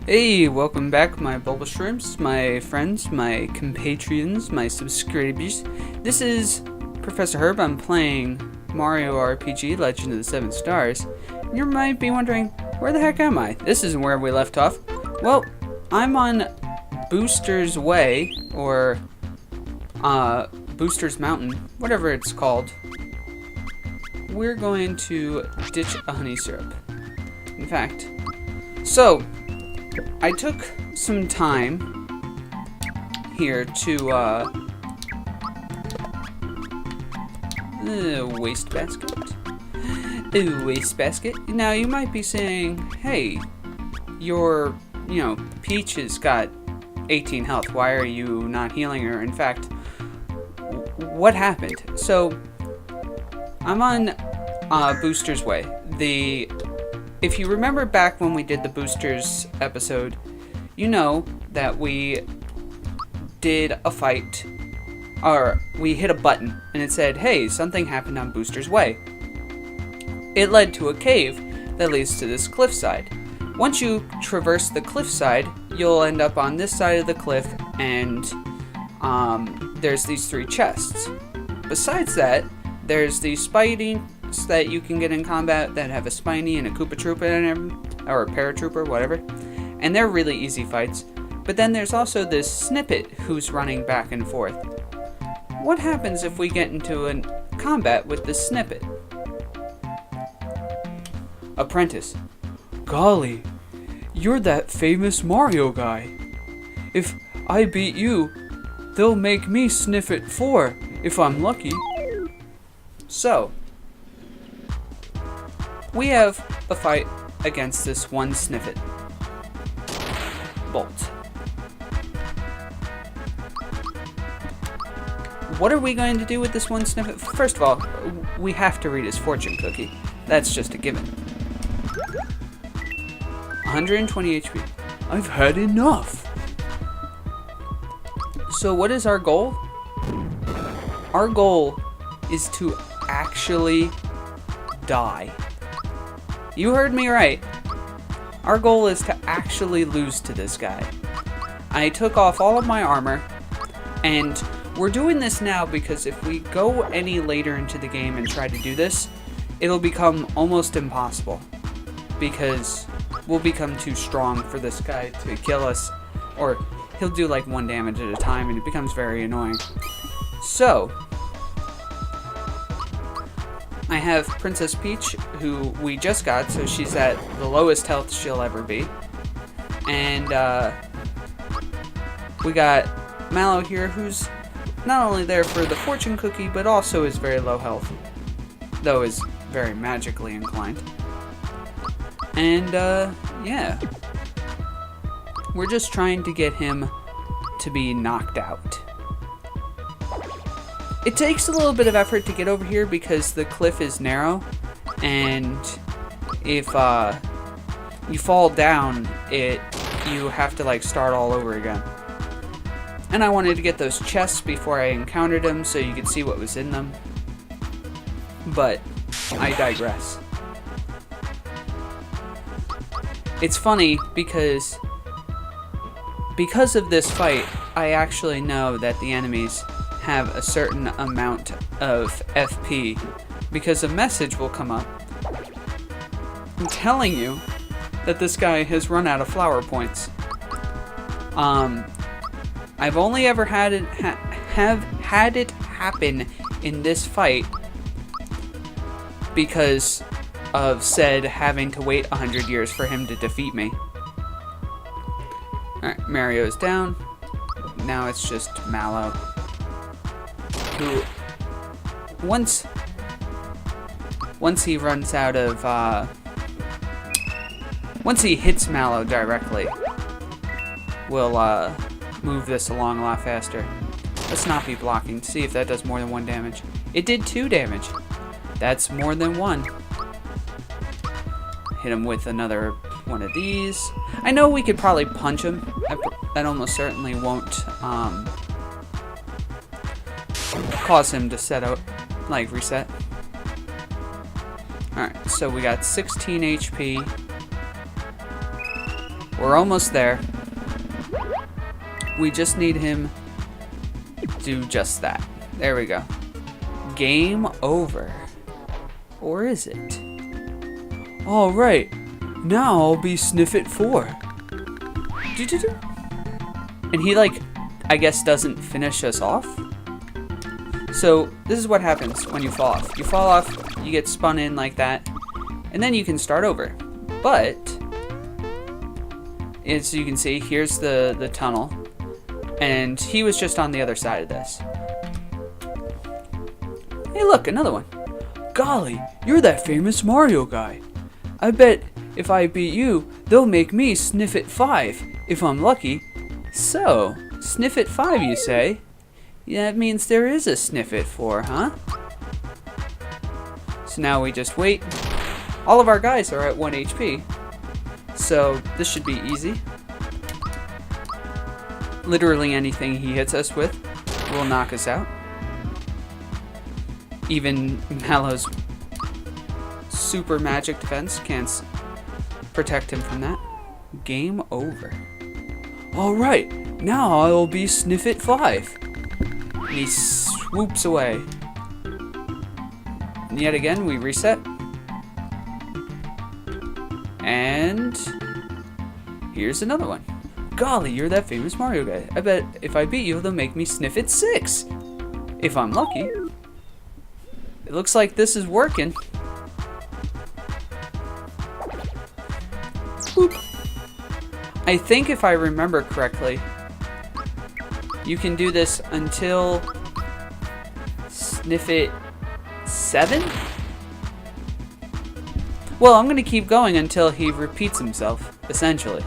Hey, welcome back, my Bulbashrimps, my friends, my compatriots, my subscribers. This is Professor Herb. I'm playing Mario RPG Legend of the Seven Stars. You might be wondering, where the heck am I? This isn't where we left off. Well, I'm on Booster's Way, or Booster's Mountain, whatever it's called. We're going to ditch a honey syrup. In fact, so I took some time here to wastebasket. Wastebasket. Now you might be saying, hey, your, Peach has got 18 health. Why are you not healing her? In fact, what happened? So I'm on Booster's Way. If you remember back when we did the Boosters episode, you know that we did a fight, or we hit a button, and it said, hey, something happened on Booster's Way. It led to a cave that leads to this cliffside. Once you traverse the cliffside, you'll end up on this side of the cliff, and there's these 3 chests. Besides that, there's the Spidey that you can get in combat that have a Spiny and a Koopa Troopa in them, or a Paratrooper, whatever. And they're really easy fights. But then there's also this Snippet who's running back and forth. What happens if we get into a combat with this Snippet? Apprentice. Golly, you're that famous Mario guy. If I beat you, they'll make me sniff it 4, if I'm lucky. So, we have a fight against this one Sniffet. Bolt. What are we going to do with this one Sniffet? First of all, we have to read his fortune cookie. That's just a given. 120 HP. I've had enough. So what is our goal? Our goal is to actually die. You heard me right. Our goal is to actually lose to this guy. I took off all of my armor, and we're doing this now because if we go any later into the game and try to do this, it'll become almost impossible. Because we'll become too strong for this guy to kill us, or he'll do like 1 damage at a time, and it becomes very annoying. So, I have Princess Peach, who we just got, so she's at the lowest health she'll ever be. And we got Mallow here, who's not only there for the fortune cookie, but also is very low health, though is very magically inclined. And yeah, we're just trying to get him to be knocked out. It takes a little bit of effort to get over here because the cliff is narrow, and if you fall down, you have to like start all over again. And I wanted to get those chests before I encountered them so you could see what was in them. But I digress. It's funny because of this fight, I actually know that the enemies have a certain amount of FP, because a message will come up telling you that this guy has run out of flower points. I've only ever had it had it happen in this fight because of said having to wait 100 years for him to defeat me. Alright, Mario's down. Now it's just Mallow, who once he runs out of once he hits Mallow directly, will move this along a lot faster. Let's not be blocking to see if that does more than 1 damage. It did 2 damage. That's more than 1. Hit him with another one of these. I know we could probably punch him. That almost certainly won't cause him to set out, like, reset. Alright, so we got 16 HP. We're almost there. We just need him to do just that. There we go. Game over. Or is it? Alright. Now I'll be Sniffit 4. And he, like, I guess doesn't finish us off. So this is what happens when you fall off. You fall off, you get spun in like that, and then you can start over. But as you can see, here's the tunnel, and he was just on the other side of this. Hey look, another one. Golly, you're that famous Mario guy. I bet if I beat you, they'll make me Sniffit 5, if I'm lucky. So, Sniffit 5 you say? Yeah, that means there is a Sniffit 4, huh? So now we just wait. All of our guys are at 1 HP. So this should be easy. Literally anything he hits us with will knock us out. Even Mallow's super magic defense can't protect him from that. Game over. Alright, now I'll be Sniffit 5. And he swoops away. And yet again, we reset. And here's another one. Golly, you're that famous Mario guy. I bet if I beat you, they'll make me Sniffit 6. If I'm lucky. It looks like this is working. Boop. I think if I remember correctly, you can do this until Sniffit 7? Well, I'm going to keep going until he repeats himself, essentially.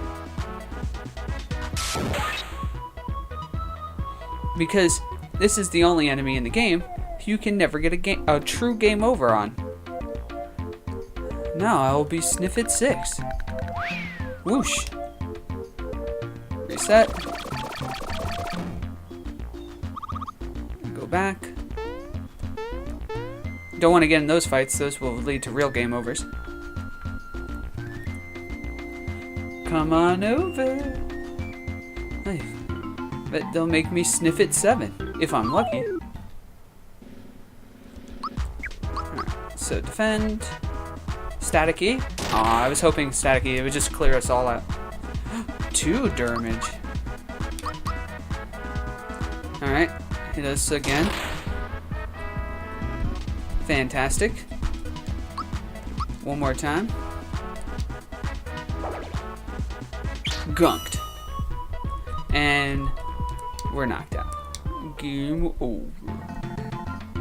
Because this is the only enemy in the game you can never get a true game over on. Now I will be Sniffit 6. Whoosh. Reset. Go back. Don't want to get in those fights. Those will lead to real game overs. Come on over. Hey, but they'll make me Sniffit 7 if I'm lucky. Alright, so defend. Static E. Aw, I was hoping Static E, it would just clear us all out. 2 damage. Alright, hit us again. Fantastic. One more time. Gunked. And we're knocked out. Game over.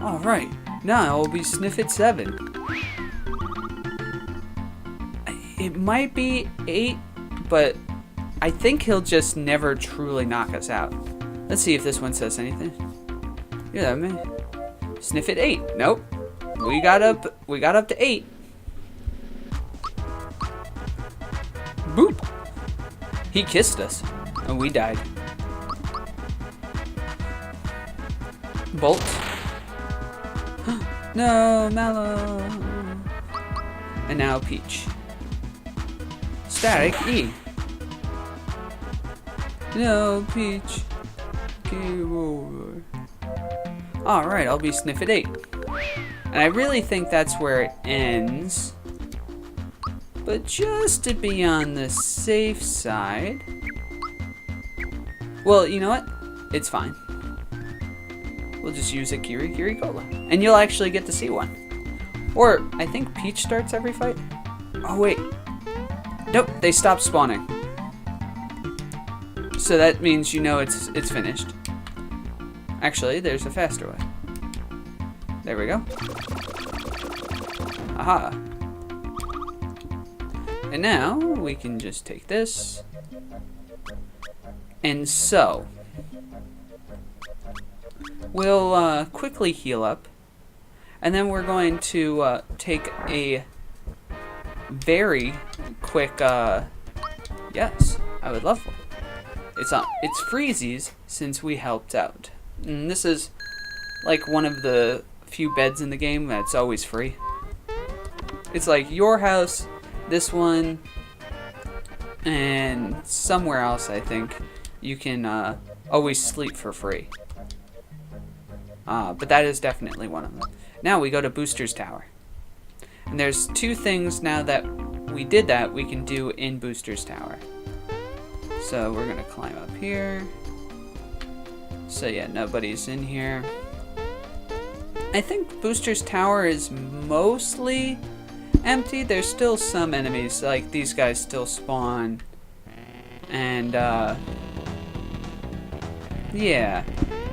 Alright, now I'll be Sniffit 7. It might be 8, but I think he'll just never truly knock us out. Let's see if this one says anything. Yeah, man. Sniffit 8. Nope. We got up to 8. Boop. He kissed us, and we died. Bolt. No, Mallow. And now Peach. Static E. No, Peach. Game over. Alright, I'll be Sniffit 8. And I really think that's where it ends. But just to be on the safe side... Well, you know what? It's fine. We'll just use a Kiri Cola. And you'll actually get to see one. Or, I think Peach starts every fight? Oh, wait. Nope, they stopped spawning. So that means you know it's finished. Actually, there's a faster way. There we go. Aha. And now we can just take this. And so we'll quickly heal up. And then we're going to take a very quick yes, I would love one. It's Freezy's since we helped out. And this is like one of the few beds in the game that's always free. It's like your house, this one, And somewhere else, I think, you can always sleep for free. But that is definitely one of them. Now we go to Booster's Tower. And there's two things now that we did that we can do in Booster's Tower. So we're going to climb up here. So yeah, nobody's in here. I think Booster's Tower is mostly empty. There's still some enemies, like these guys still spawn. And yeah.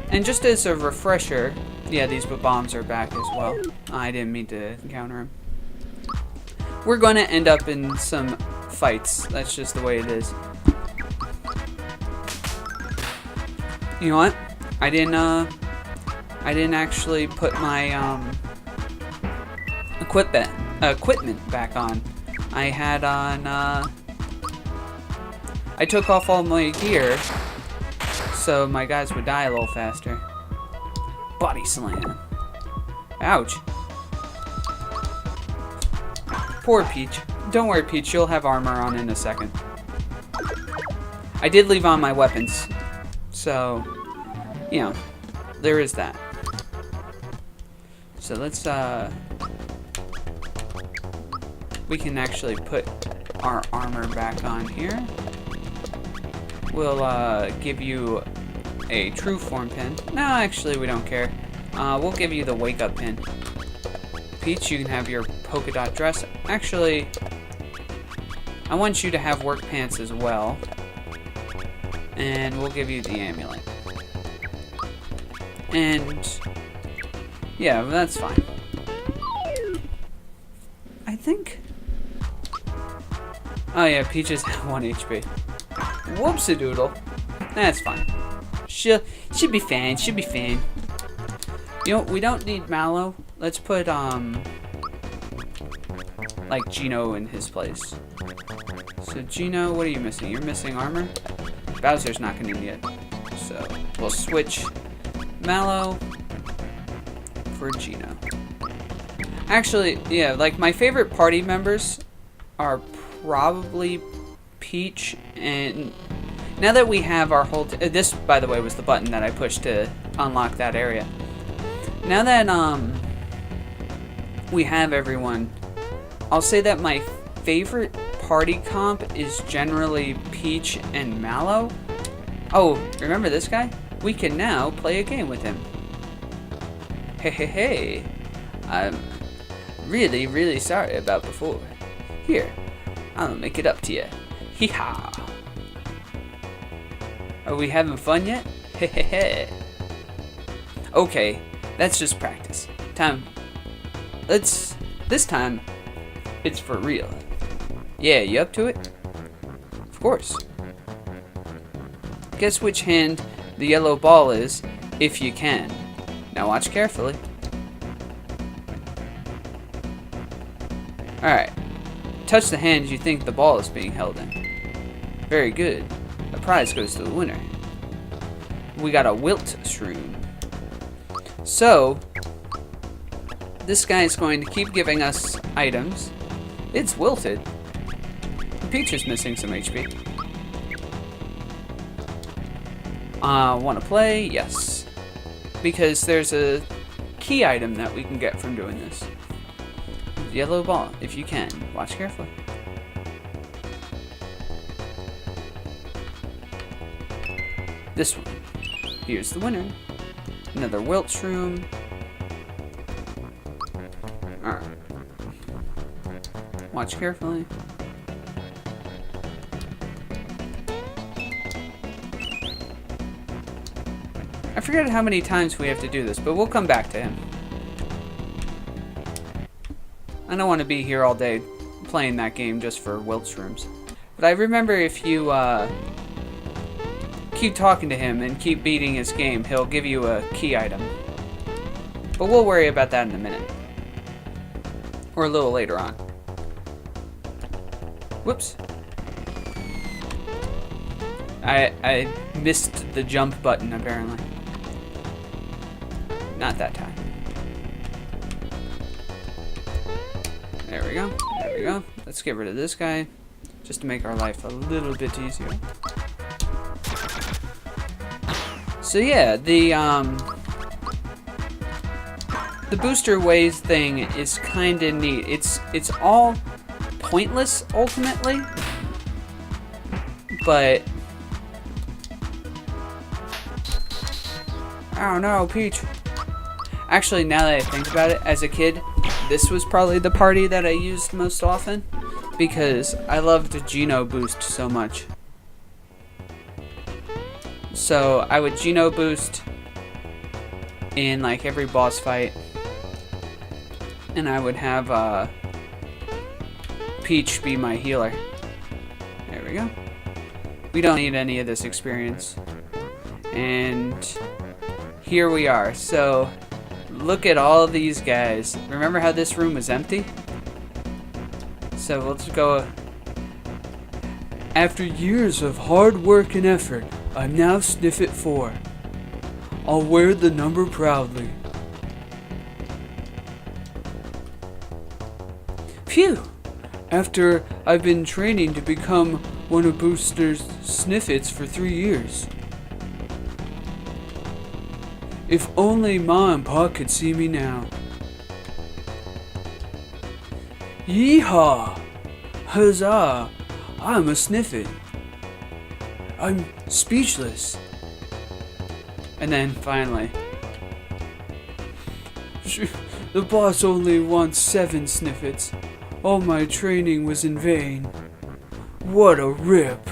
And just as a refresher, yeah, these bombs are back as well. I didn't mean to encounter them. We're going to end up in some fights. That's just the way it is. You know what? I didn't actually put my equipment back on. I had on I took off all my gear so my guys would die a little faster. Body slam. Ouch. Poor Peach. Don't worry, Peach, you'll have armor on in a second. I did leave on my weapons, so you know, there is that. So let's we can actually put our armor back on here. We'll give you a true form pin. No, actually we don't care. We'll give you the wake up pin. Peach, you can have your polka dot dress. Actually, I want you to have work pants as well. And we'll give you the amulet. And yeah, that's fine. I think. Oh yeah, Peaches have 1 HP. Whoopsie-doodle. That's fine. She'll be fine. She'll be fine. You know, we don't need Mallow. Let's put like Gino in his place. So Gino, what are you missing? You're missing armor? Bowser's not gonna need it. So we'll switch Mallow for Gino. Actually, yeah, like my favorite party members are probably Peach, and now that we have our whole this, by the way, was the button that I pushed to unlock that area. Now that we have everyone, I'll say that my favorite party comp is generally Peach and Mallow. Oh, remember this guy? We can now play a game with him. Hey, I'm really sorry about before. Here, I'll make it up to you. Hee-haw. Are we having fun yet? Hey. Okay, that's just practice. This time, it's for real. Yeah, you up to it? Of course. Guess which hand the yellow ball is, if you can. Now watch carefully. Alright. Touch the hand you think the ball is being held in. Very good. A prize goes to the winner. We got a wilt shroom. So, this guy is going to keep giving us items. It's wilted. Peach is missing some HP. Want to play? Yes. Because there's a key item that we can get from doing this. Yellow ball, if you can. Watch carefully. This one. Here's the winner. Another wilt shroom. Alright. Watch carefully. I forget how many times we have to do this, but we'll come back to him. I don't want to be here all day playing that game just for wilt shrooms. But I remember if you keep talking to him and keep beating his game, he'll give you a key item. But we'll worry about that in a minute. Or a little later on. Whoops. I missed the jump button, apparently. Not that time. There we go. There we go. Let's get rid of this guy. just to make our life a little bit easier. So yeah, the booster ways thing is kind of neat. It's all pointless ultimately, but oh no, Peach. Actually, now that I think about it, as a kid, this was probably the party that I used most often because I loved the Geno boost so much. So I would Geno boost in like every boss fight, and I would have Peach be my healer. There we go. We don't need any of this experience. And here we are. So look at all these guys. Remember how this room was empty? So let's go. After years of hard work and effort, I'm now Sniffit 4. I'll wear the number proudly. Phew! After I've been training to become one of Booster's Sniffits for 3 years. If only Ma and Pa could see me now. Yeehaw! Huzzah! I'm a Sniffit. I'm speechless. And then finally, the boss only wants 7 Sniffits. All my training was in vain. What a rip.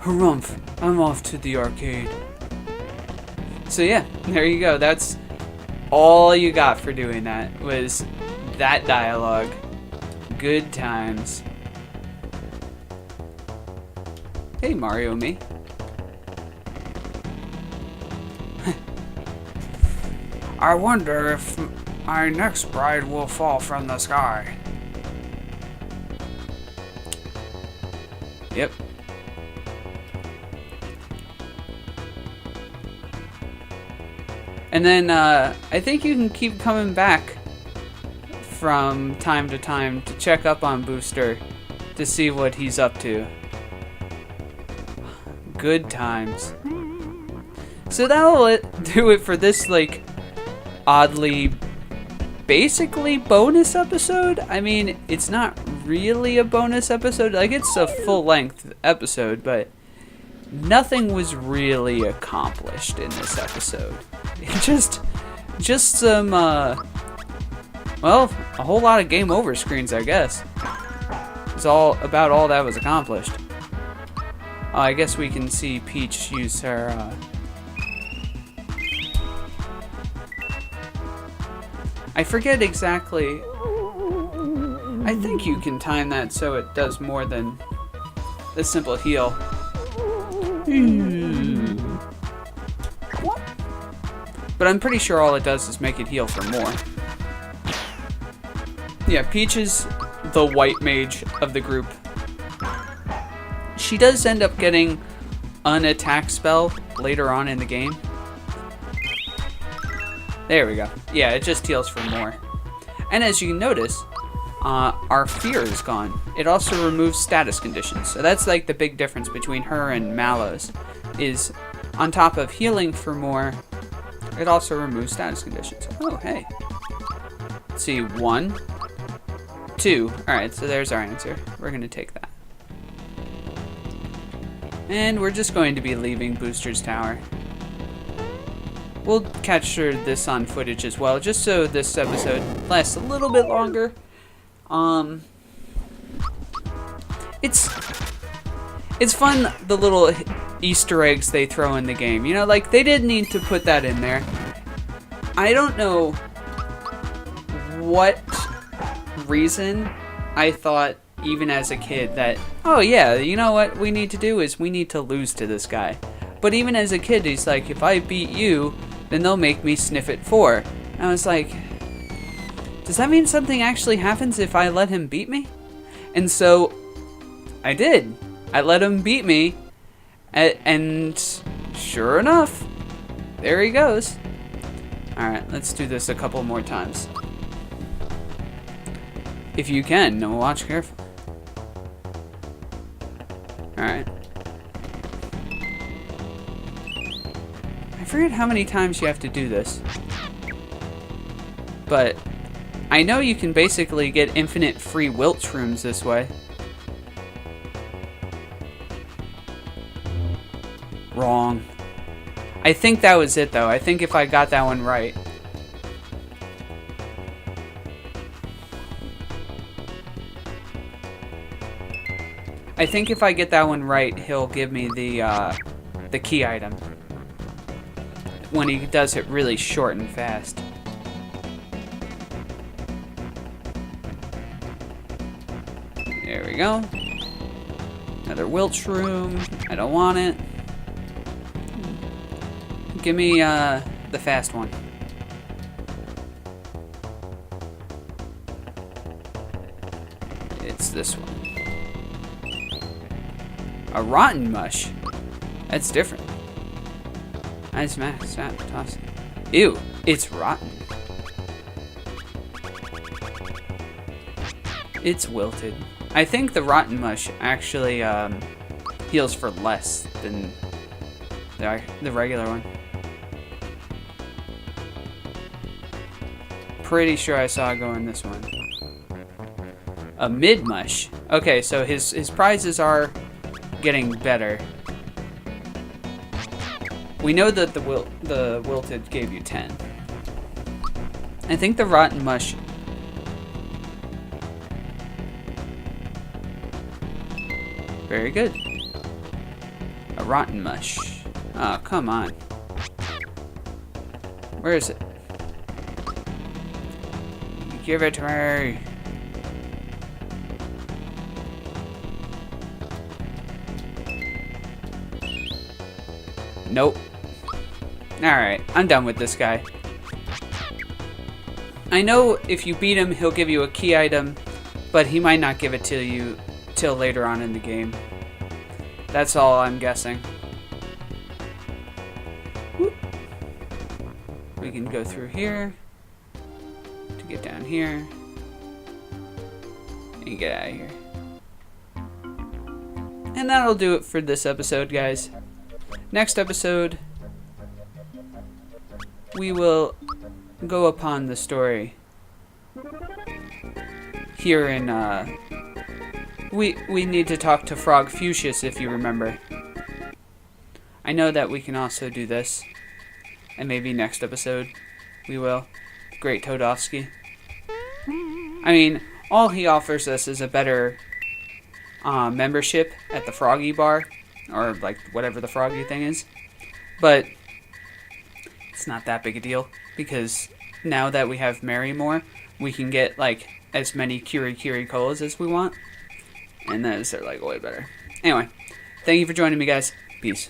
Harumph, I'm off to the arcade. So yeah, there you go. That's all you got for doing that, was that dialogue. Good times. Hey, Mario me. I wonder if my next bride will fall from the sky. Yep. And then I think you can keep coming back from time to time to check up on Booster to see what he's up to. Good times. So that'll do it for this, like, oddly, basically bonus episode. I mean, it's not really a bonus episode. Like, it's a full-length episode, but nothing was really accomplished in this episode. Just some, well, a whole lot of game over screens, I guess. It's all about all that was accomplished. Oh, I guess we can see Peach use her, I forget exactly. I think you can time that so it does more than the simple heal. But I'm pretty sure all it does is make it heal for more. Yeah, Peach is the white mage of the group. She does end up getting an attack spell later on in the game. There we go. Yeah, it just heals for more. And as you can notice, our fear is gone. It also removes status conditions. So that's like the big difference between her and Mallow's, is on top of healing for more, it also removes status conditions. Oh, hey. Let's see, 1, 2. Alright, so there's our answer. We're going to take that. And we're just going to be leaving Booster's Tower. We'll capture this on footage as well, just so this episode lasts a little bit longer. It's fun, the little Easter eggs they throw in the game. You know, like, they didn't need to put that in there. I don't know what reason I thought, even as a kid, that, oh yeah, you know what we need to do is we need to lose to this guy. But even as a kid, he's like, if I beat you, then they'll make me Sniffit 4. And I was like, does that mean something actually happens if I let him beat me? And so I did. I let him beat me, and sure enough, there he goes. Alright, let's do this a couple more times. If you can, no, watch carefully. Alright. I forget how many times you have to do this. But I know you can basically get infinite free wilt shrooms this way. Wrong. I think that was it, though. I think if I got that one right. I think if I get that one right, he'll give me the key item. When he does it really short and fast. There we go. Another wilt shroom. I don't want it. Give me the fast one. It's this one. A rotten mush. That's different. Nice max. Toss it. Ew, it's rotten. It's wilted. I think the rotten mush actually heals for less than the regular one. Pretty sure I saw it go in this one. A mid mush. Okay, so his prizes are getting better. We know that the wilted gave you 10. I think the rotten mush. Very good. A rotten mush. Oh, come on. Where is it? Give it to me. Nope. Alright, I'm done with this guy. I know if you beat him, he'll give you a key item, but he might not give it to you till later on in the game. That's all I'm guessing. Whoop. We can go through here to get down here and get out of here. And that'll do it for this episode, guys. Next episode, we will go upon the story here in, we need to talk to Frog Fuchsius, if you remember. I know that we can also do this, and maybe next episode we will. Great Todovsky. I mean, all he offers us is a better membership at the Froggy Bar, or like whatever the Froggy thing is, but it's not that big a deal, because now that we have Mary more, we can get like as many Kiri Colas as we want, and those are like way better. Anyway, thank you for joining me, guys. Peace.